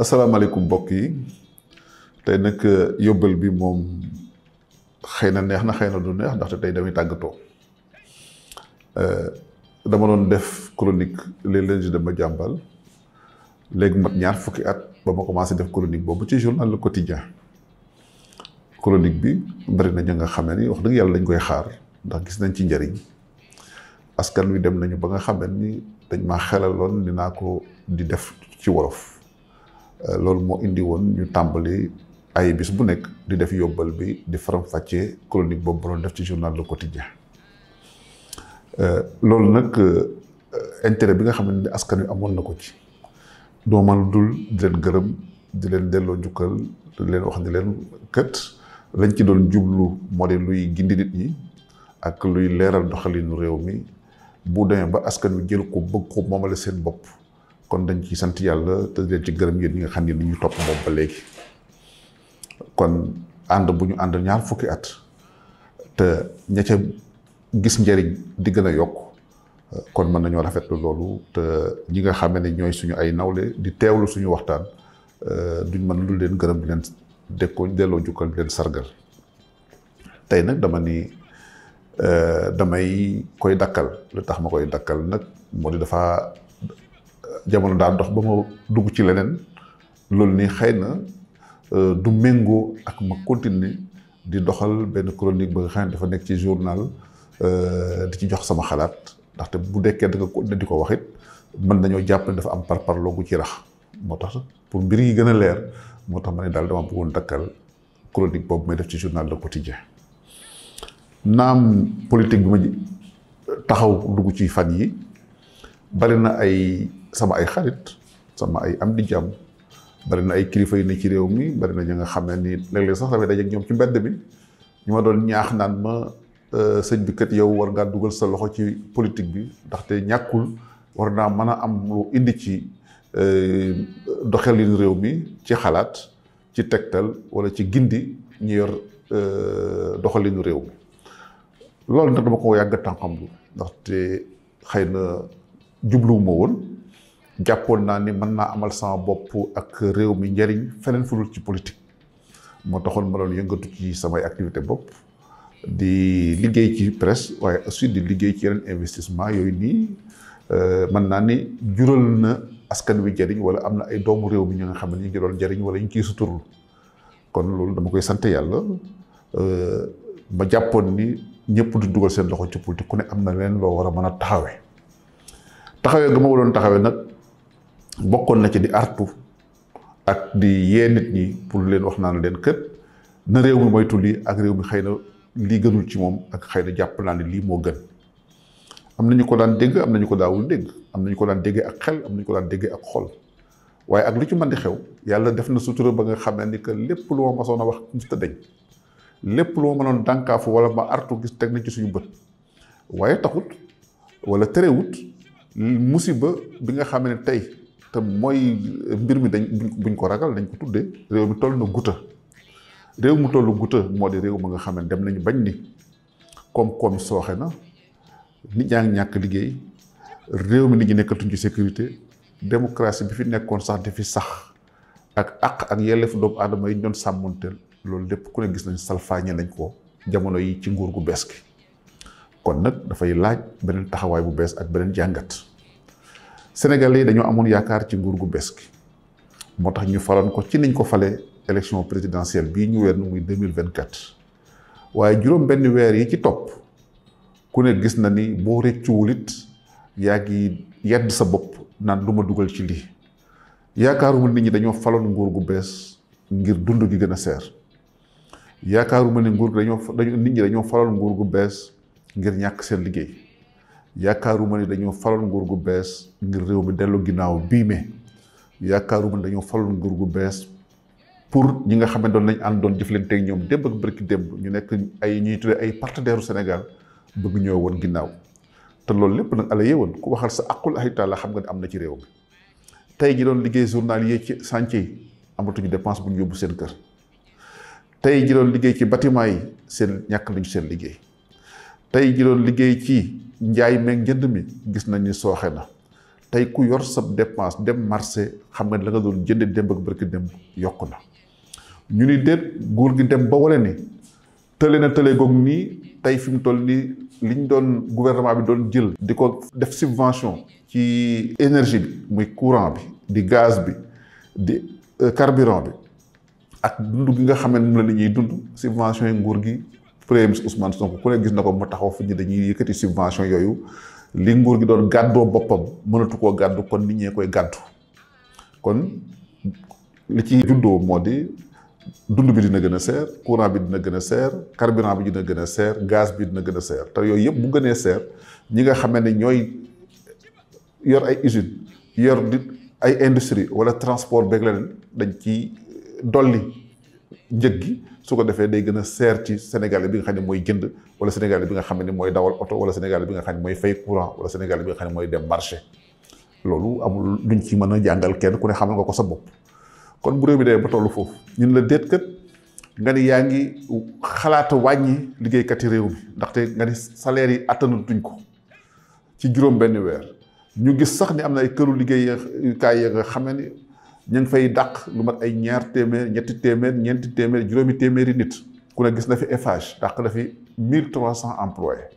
asalaamaaleykum mbokk yi tey nag yóbbal bi moom xëy na neex na xëy na du neex ndaxte tey damay tàggatoo dama doon def chronique les lundis de Madiambal léegi mat ñaar fukki at ba ma commencé def chronique boobu ci journal Le Quotidien chronique bi bari na ñu nga xamee ni wax dëgg yàlla dañ koy xaar ndax gis nañ ci njëriñ askan wi dem nañu ba nga xamee ni dañ maa xelaloon dinaa ko di def ci wolof loolu moo indi woon ñu tàmbali ay bis bu nekk di def yóbbal bi di faram-fàccee chronique boobu doon def ci journal Le Quotidien loolu nag intérêt bi nga xam ne askan wi amoon na ko ci doomal dul di leen gërëm di leen delloo njukkal di leen wax ni leen kët lañ ci doon jublu moo di luy gindi nit ñi ak luy leeral doxalinu réew mi bu demee ba askan wi jël ko bëgg ko moomale seen bopp kon dañ ci sant yàlla te leen ci gërëm yéen ñi nga xam ne ni ñu topp boobu ba léegi kon ànd bu ñu ànd ñaar fukki at te ña ca gis njëriñ di gën a yokk kon mën nañoo rafetlu loolu te ñi nga xam ne ñooy suñu ay nawle di teewlu suñu waxtaan duñ mën lu leen gërëm di leen delloo jukkal di leen sargal tey nag dama ni damay koy dakkal lu tax ma koy dakkal nag moo di dafa jamono daa dox ba ma dugg ci leneen loolu ni xëy na du méngoo ak ma continuer di doxal benn chronique ba nga xam ne dafa nekk ci journal di ci jox sama xalaat ndaxte bu dekkee da nga ko di ko waxit mën nañoo jàpp ne dafa am parparloo gu ci rax moo tax pour mbir yi gën a leer moo tax ma ne daal dama bëggoon dakkal chronique boobu may def ci journal Le Quotidien naam politique bi ma taxaw dugg ci fan yi bari na ay sama ay xarit sama ay am di jàmm bari na ay kilifa yu ne ci réew mi bari na ñi nga xam ne ni léeg-léeg sax damay dajeek ñoom ci mbedd mi ñu ma doon ñaax naan ma sëñ bi kat yow war ngaa dugal sa loxo ci politique bi ndaxte ñàkkul war naa mën a am lu indi ci doxalin réew mi ci xalaat ci tegtal wala ci gindi ñu yor doxalinu réew mi loolu nag dama ko yàgg tànqamlu ndaxte xëy na jubluwuma woon jàppoon naa ni mën naa amal sama bopp ak réew mi njariñ feneen fu dul ci politique moo taxoon ma doon yëngatu ci samay activité bopp di liggéey ci presse waaye aussi di liggéey ci yeneen investissement yooyu nii mën naa ni jural na askan wi njariñ wala am na ay doomu réew mi ñu nga xam ne ñu ngi doon njariñ wala ñu ciy suturlu kon loolu dama koy sant yàlla ma jàppoon ni ñëpp du dugal seen loxo ci politique ku ne am na leen loo war a mën a taxawee ga ma waroon taxawee nag bokkoon na ci di artu ak di yee nit ñi pour leen wax naan leen kët na réew mi moytu lii ak réew mi xëy na lii gënul ci moom ak xëy na jàpp naa ne lii moo gën am nañu ko daan dégg am nañu ko daawul dégg am nañu ko daan déggee ak xel am nañu ko daan déggee ak xol waaye ak lu ci mën di xew yàlla def na sutura ba nga xamee ni que lépp lu ma masoon a wax gis te dañ lépp lu ma mënoon dànkaafu wala ma artu gis teg nañ ci suñu bët waaye taxut wala terewut musiba bi nga xam ne tey te mooy mbir mi dañ buñ ko ragal dañ ko tuddee réew mi toll na guta réew mu tollu guta moo di réew ma nga xam ne dem nañu bañ ni koom-koom sooxe na nit ñaa ngi ñàkk liggéey réew mi nit ñi nekkatuñ ci sécurité démocratie bi fi nekkoon sax di fi sax ak àq ak yelleef doomu aadama yi ñu doon sàmmanteel loolu lépp ku ne gis nañ salfaañe nañ ko jamono yi ci nguur gu bees gi kon nag dafay laaj beneen taxawaay bu bees ak beneen jàngat Sénégalais yi dañoo amoon yaakaar ci nguur gu bees gi moo tax ñu faloon ko ci niñ ko falee élection présidentielle bii ñu weer muy 2024 waaye juróom benn weer yi ci topp ku ne gis na ni boo rëccuwul it yaa ngi yedd sa bopp naan du ma dugal ci lii yaakaaruma nit ñi dañoo faloon nguur gu bees ngir dund gi gën a seer yaakaaruma ne nit ñi dañoo faloon nguur gu bees ngir ñàkk seen liggéey yaakaaruma ne dañoo faloon nguur gu bees ngir réew mi dellu ginnaaw biime yaakaaruma ne dañoo faloon nguur gu bees pour ñi nga xam ne doon nañ ànd doon jëflante ak ñoom démb ak bërki démb ñu nekk ay ñuy tuddee ay partenaires u Sénégal bëgg ñoo woon ginnaaw te loolu lépp nag ala yeewoon ku waxal sa aqul ay taala xam nga ne am na ci réew mi tey ji doon liggéey journalier ci chantier yi amatuñu dépense bu ñu yóbbu seen kër tey ji doon liggéey ci bâtiment yi seen ñàkk nañu seen liggéey tey ji doon liggéey ci njaay meeg njënd mi gis nañ ni sooxe na tey ku yor sa dépense dem marché xam nga la nga doon jënd démb ak barki démb yokku na ñu ni déet nguur gi dem ba wala ni tële na tële goog nii tey fi mu toll nii liñ doon gouvernement bi doon jël di ko def subvention ci énergie bi muy courant bi di gaz bi di carburant bi ak dund gi nga xam ne moom la nit ñuy dund subvention yi nguur gi premier ministre Ousmane Sonko ku ne gis na ko mu taxaw fi ñu dañuy yëkkati subvention yooyu li nguur gi doon gàddoo boppam mënatu koo gàddu kon nit ñee koy gàddu kon li ci juddoo moo di dund bi dina gën a seer courant bi dina gën a seer carburant bi dina gën a seer gaz bi dina gën a seer te yooyu yëpp bu gënee seer ñi nga xam ne ñooy yor ay usine yor di ay industrie wala transport beeg leneen dañ ci dolli njëg gi su ko defee day gën a seer ci Sénégalais bi nga xam ne mooy jënd wala Sénégalais bi nga xam ne mooy dawal oto wala Sénégalais bi nga xam ne mooy fay courant wala Sénégalais bi nga xam ne mooy dem marché loolu amul luñ ci mën a jàngal kenn ku ne xamal nga ko sa bopp. kon bu réew mi dee ba tollu foofu ñun la déet kat nga ni yaa ngi xalaata wàññi liggéeykat yi réew mi ndaxte nga ni salaire yi attanatuñ ko ci juróom benn weer ñu gis sax ni am na ay këru liggéeyukaay ya nga xam ne ñu ngi fay dàq lu mat ay ñaar téeméer ñetti téeméer ñeenti téeméer juróomi téeméeri nit ku ne gis na fi Eiffage dàq na fi 1300 employés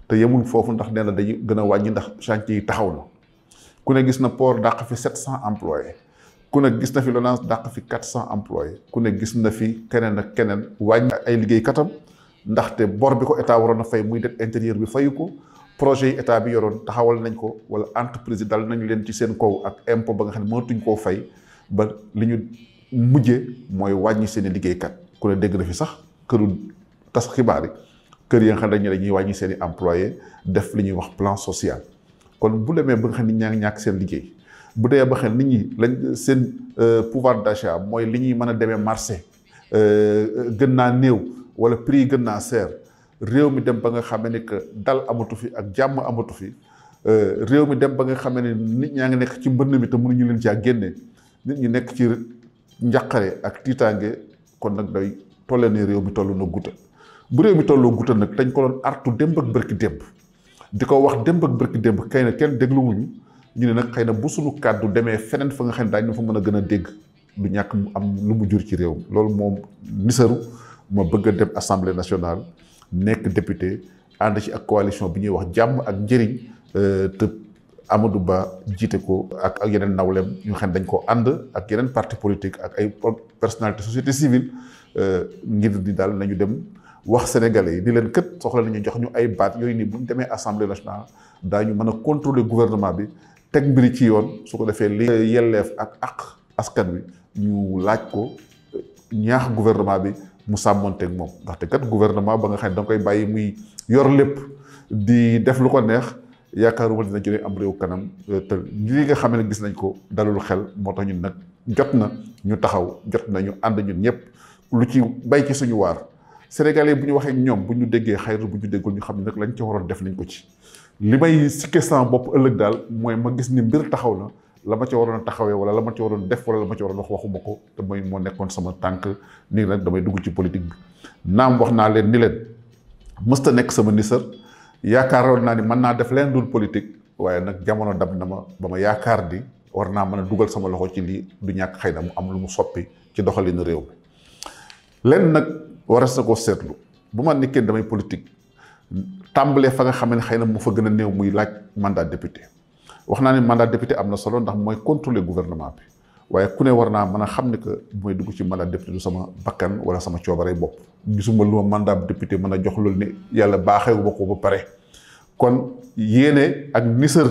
te yemul foofu ndax nee na dañuy gën a wàññi ndax chantier yi taxaw na ku ne gis na port dàq fi 700 employés ku ne gis na fi LONASE dàq fi 400 employés ku ne gis na fi keneen ak keneen wàññi ay liggéeykatam ndaxte bor bi ko état waroon a fay muy dette intérieur bi fayu ko projet yi état bi yoroon taxawal nañ ko wala entreprise yi dal nañ leen ci seen kaw ak impôt ba nga xam ne mënatuñ koo fay ba li ñu mujjee mooy wàññi seen i liggéeykat ku ne dégg na fi sax këru tas xibaar yi kër yi nga xam ne dañuy wàññi seen i employés def li ñuy wax plan social kon bu demee ba nga xam ne nit ñaa ngi ñàkk seen liggéey bu dee ba xel nit ñi lañ seen pouvoir d'achat mooy li ñuy mën a demee marché gën naa néew wala prix yi gën naa seer réew mi dem ba nga xam ne que dal amatu fi ak jàmm amatu fi réew mi dem ba nga xam ne nit ñaa ngi nekk ci mbënn mi te mënuñu leen caa génne nit ñi nekk ci njàqare ak tiitaange kon nag day tolle ne réew mi toll na guta bu réew mi tolloo guta nag dañ ko doon artu démb ak bërki démb di ko wax démb ak bërki démb kay na kenn dégluwuñu ñu ne nag xëy na bu suñu kàddu demee feneen fa nga xam ne daañu fa mën a gën a dégg du ñàkk mu am lu mu jur ci réew mi loolu moom nisaru ma bëgg a dem assemblée nationale nekk député ànd ci ak coalition bi ñuy wax jàmm ak njëriñ te Amadou Ba jiite ko ak yeneen nawleem ñu xam dañ ko ànd ak yeneen parti politique ak ay personnalité société civile ngir di daal nañu dem wax sénégalais yi di leen kët soxla nañu jox ñu ay baat yooyu nii bu ñu demee assemblée nationale daañu mën a contrôler gouvernement bi teg mbiri ci yoon su ko defee li yelleef ak askan wi ñu laaj ko ñaax gouvernement bi mu sàmmonteeg moom ndaxte kat gouvernement ba nga xam ne da nga koy bàyyi muy yor lépp di def lu ko neex yaakaaruma dina jëlee am réew kanam te lii nga xam ne gis nañ ko dalul xel moo tax ñun nag jot na ñu taxaw jot na ñu ànd ñun ñëpp lu ci bay ci suñu waar sénégalais bu ñu waxee ñoom bu ñu déggee xayru bu ñu déggul ñu xam ne nag lañ ca waroon def nañ ko ci li may sikke sama bopp ëllëg daal mooy ma gis ni mbir taxaw na la ma ca waroon a taxawee wala la ma ca waroon def wala la ma ca waroon wax waxuma ko te mooy moo nekkoon sama tànk nii nag damay dugg ci politique bi naam wax naa leen ni leen mësta nekk sama nisar yaakaaroon naa ni mën naa def leen dul politique waaye nag jamono dab na ma ba ma yaakaar di war naa mën a dugal sama loxo ci lii du ñàkk xëy na mu am lu mu soppi ci doxalinu réew mi lenn nag waras na koo seetlu bu ma nekkee damay politique tàmbalee fa nga xam ne xëy na mu fa gën a néew muy laaj mandat député wax naa ne mandat député am na solo ndax mooy contrôler gouvernement bi waaye ku ne war naa mën a xam ne que bu may dugg ci mandat député du sama bakkan wala sama coobaree bopp gisuma lu ma mandat député mën a jox loolu ni yàlla baaxewu ba ko ba pare kon yéene ak nisër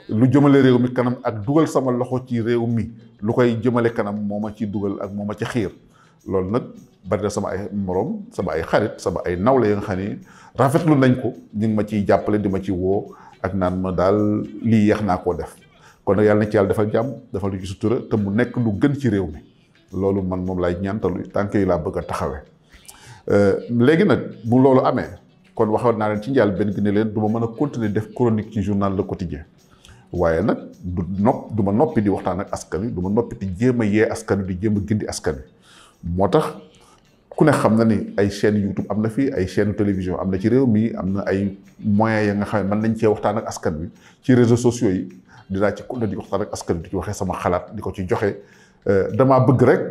lu jëmale réew mi kanam ak dugal sama loxo ci réew mi lu koy jëmale kanam moo ma ci dugal ak moo ma ci xiir loolu nag bari na sama ay morom sama ay xarit sama ay nawle ya nga xam ni rafetlu nañ ko ñu ngi ma ciy jàppale di ma ci woo ak naan ma daal lii yeex naa koo def kon nag yàlla na ci yàlla defal jàmm defal lu ci sutura te mu nekk lu gën ci réew mi loolu man moom laay ñaantalu tànk yi laa bëgg a taxawee léegi nag bu loolu amee kon waxoon naa leen ci njaal benn gi ne leen du ma mën a continuer def chronique ci journal Le Quotidien waaye nag du ma noppi di waxtaan ak askan wi du ma noppi di jéem a yee askan wi di jéem a gindi askan wi moo tax ku ne xam na ni ay chaîne YouTube am na fi ay chaîne télévision am na ci réew mi am na ay moyens ya nga xam ne mën nañ cee waxtaan ak askan wi ci réseaux sociaux yi dinaa ci continuer di waxtaan ak askan di ci waxee sama xalaat di ko ci joxe damaa bëgg rek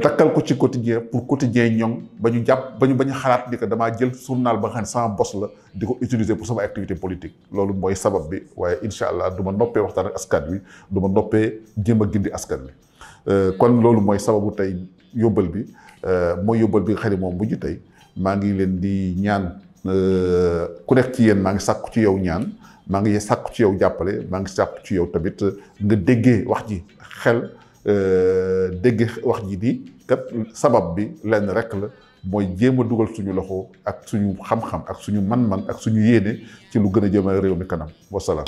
dakkal ko ci quotidien pour quotidien ñoŋ ba ñu jàpp ba ñu xalaat ni que damaa jël journal ba nga xam ne sama bos la di ko utiliser pour sama activité politique loolu mooy sabab bi waaye incha allah du ma noppee waxtaan ak askan wi du ma noppee jéem a gindi askan wi kon loolu mooy sababu tey yóbbal bi mooy yóbbal bi nga xam ne moom mujj tey maa ngi leen di ñaan ku nekk ci yéen maa ngi sàkku ci yow ñaan maa ngi sàkku ci yow jàppale maa ngi sàkku ci yow tamit nga déggee wax ji xel dégg wax ji di kat sabab bi lenn rek la mooy jéem a dugal suñu loxo ak suñu xam-xam ak suñu man-man ak suñu yéene ci lu gën a jëmale réew mi kanam wasalaam